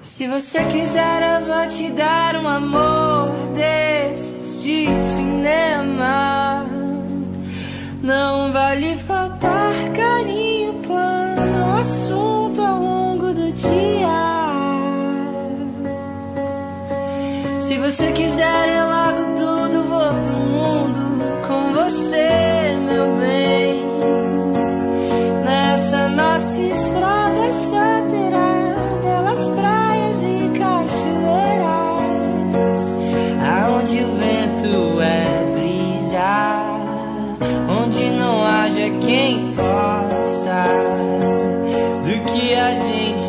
Se você quiser eu vou te dar um amor desses de cinema. Não vai lhe faltar carinho, plano, assunto ao longo do dia. Se você quiser eu largo tudo, vou pro mundo com você, meu bem. Nessa nossa estrada só terá belas praias e cachoeiras, aonde o vento é brisa, onde não haja quem possa do que a gente